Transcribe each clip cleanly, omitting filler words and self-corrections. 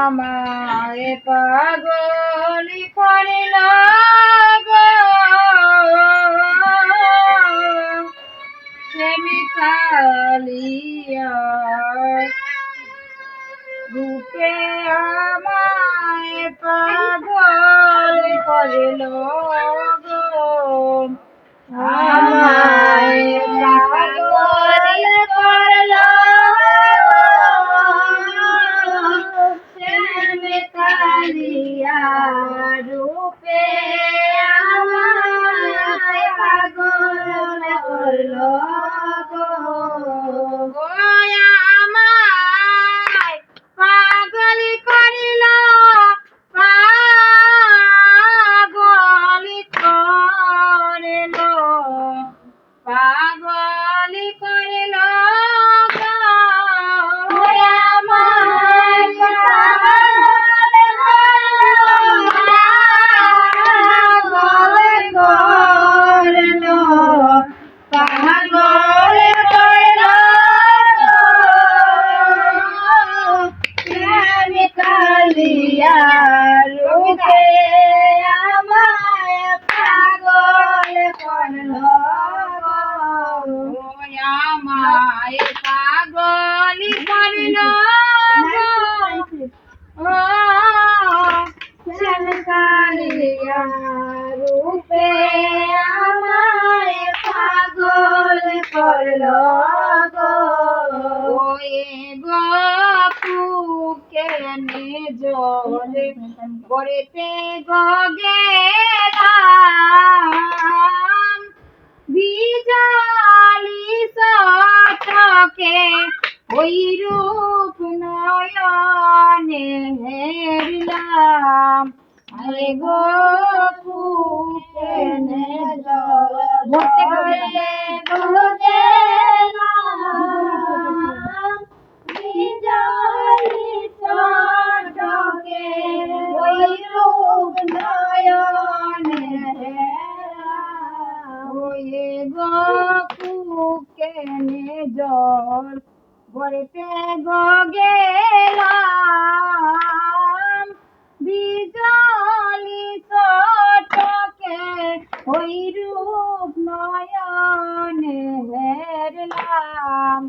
আমায় পাগলি করিল গো কালিয়া রূপে আমায় পাগল করিল গো আমায় পাগল করল কালিয়া রূপে আমায় পাগল করল গো আমায় পাগল করিল পাগল করিল পাগল করিল কালিয়া রূপে আমায় পাগল করল আমায় পাগল করল কালিয়া রূপে আমায় পাগল করল কেনে জলে পড়েতে গেলাম বিজলি চটকে ওই রূপ নয়নে হেরিলাম আরে গো কেনে জলে পড়েতে গেলাম বিজলি চটকে ওই রূপ নয়নে ওয়ে গো কেনে জল ভরেতে গেলাম বিজলি চটকে ওই রূপ নয়নে হেরলাম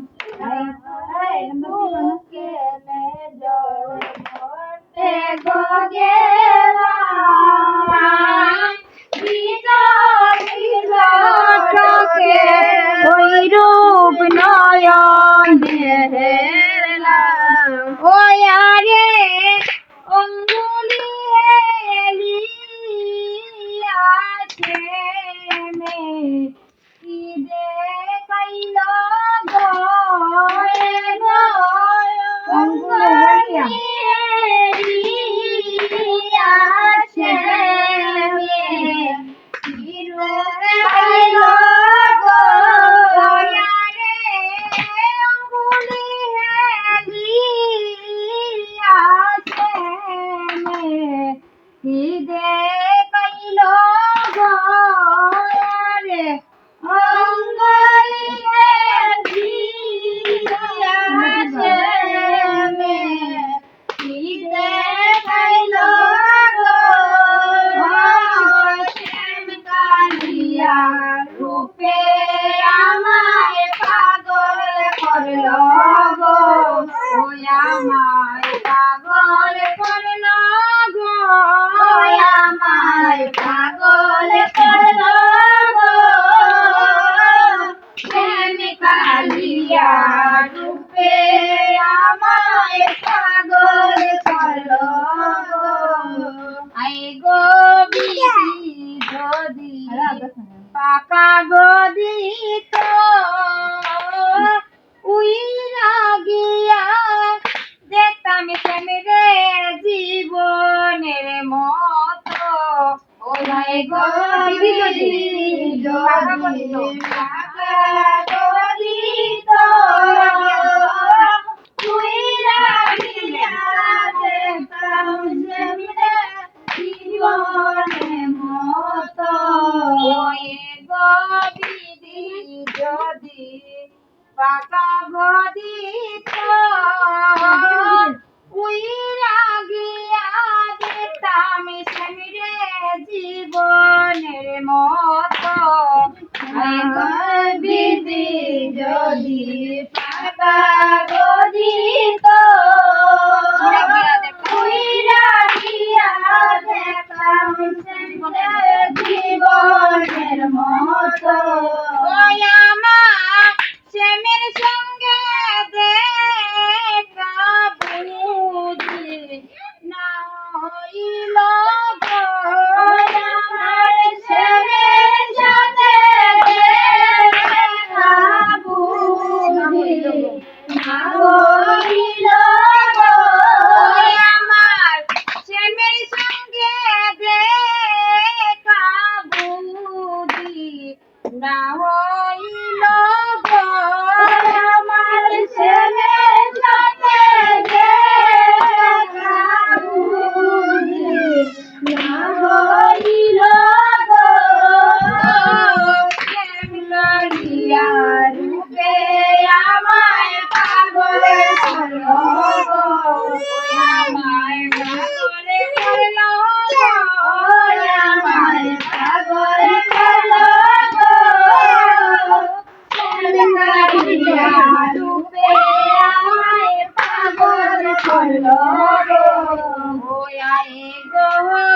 কেনে জল ভরতে গেলাম বিজলি চটকে ওই রূপ নয়নে হেরলাম ওই আরে অঙ্গুলি আছে মে কি দেখাইল গো অঙ্গুলি আছে মে কি দেখাইল গো অঙ্গুলি আছে মে কি দেখাইল গো রে অঙ্গুলি আছে মে কি দেখাইল গো কালিয়া রূপে আমায় পাগল করল গো আমায় পাগল করল গো আমায় পাগল করল গো কালিয়া রূপে আমায় পাগল করল গো আই গো যদি পাকা গদি তো উইরা গিয়া দেখতাম রে জীবনের মতো ও ভাই গো যদি পাকা গদি তো উইরা গিয়া দেখতাম রে জীবনের মতো যদি পাকা গদি তো উইরা জীবনের মতো বিধি যদি ফাঁকা গদিত উইরা দিয়া দেখতাম জীবনের মতো আমার শ্যামের সঙ্গে দেখা বুঝি না হইল গো আমার শ্যামের সাথে দেখা বুঝি না হইল গো আমার শ্যামের সঙ্গে দেখা বুঝি না হইল গো আমার শ্যামের সাথে দেখা বুঝি না হইল গো শ্যাম লইয়া রূপে আমায় পাগল করলো গো আমায় পাগল করলো গো আমায় পাগল করলো গো শ্যাম লইয়া রূপে আমায় পাগল করলো গো আয়ে গো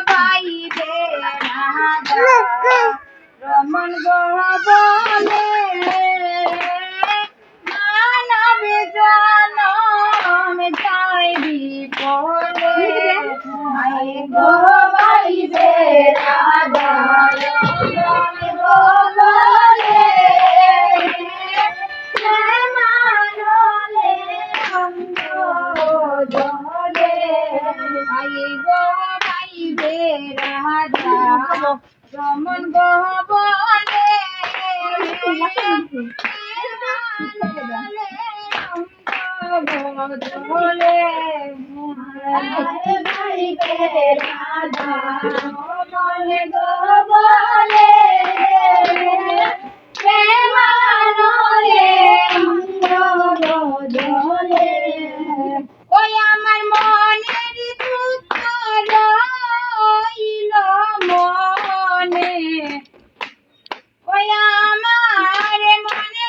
বাইরে রাধা রমন গো বলে মানব জনম চাইবি বলে আয়ে গো বাইরে রাধা রমন গো বলে মানলে অঙ্গ জলে আয়ে গো বাইরে রাধা রমন গো বলে জলে বাইরে রাধা রমন গো বলে প্রেমানলে অঙ্গ জলে ওই আমার মনের দুঃখ রইল মনে ওই আমার মনের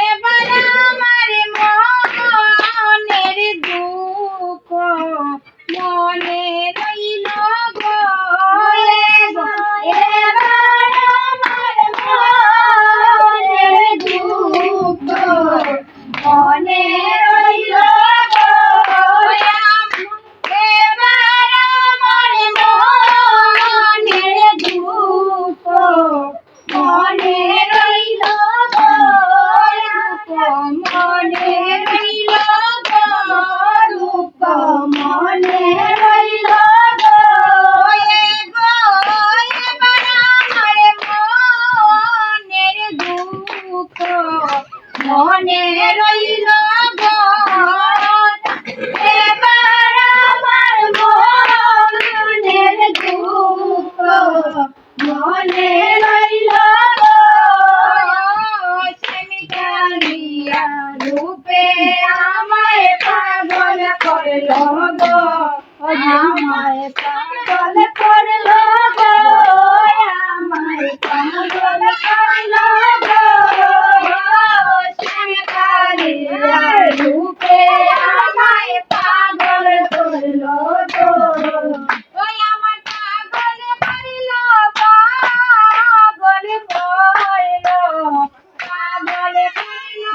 এবার আমার মনের দুঃখ মনে রইল গো এবার আমার মনের দুঃখ মনে রইল গো এবার আমার মনের দুঃখ মনে রইল গো মনে রইল গো দুঃখ মনে রইল গো এবার আমার মনের দুঃখ মনে রইল গো এবার আমার মনের দুঃখ মনে রইল গো শ্যাম কালিয়া রূপে আমায় পাগল করলো গো আমায় পাগল করলো গো আমায় পাগল করলো গো শ্যাম কালিয়া রূপে আমায় পাগল করলো গো ওই আমার পাগল করলো পাগল করলো পাগল করলো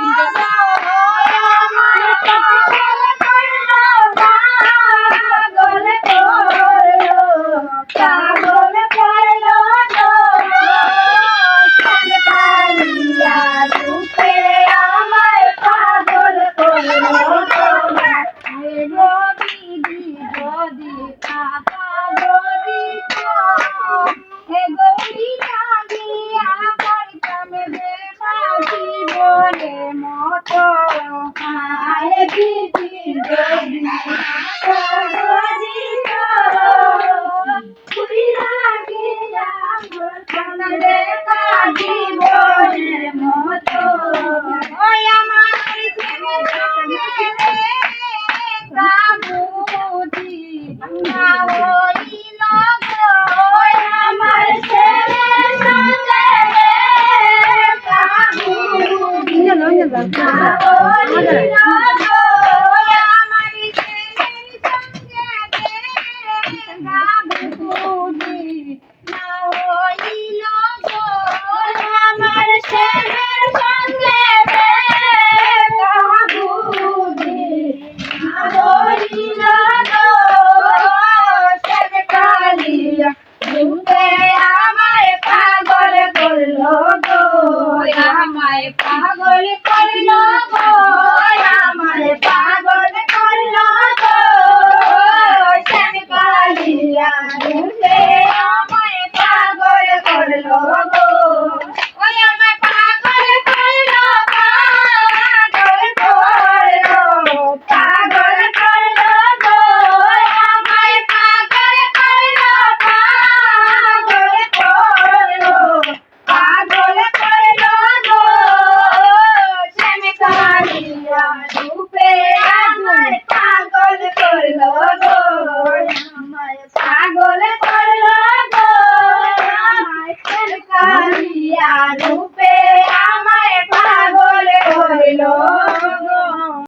আমার পাগল করলো পাগল করলো ছিল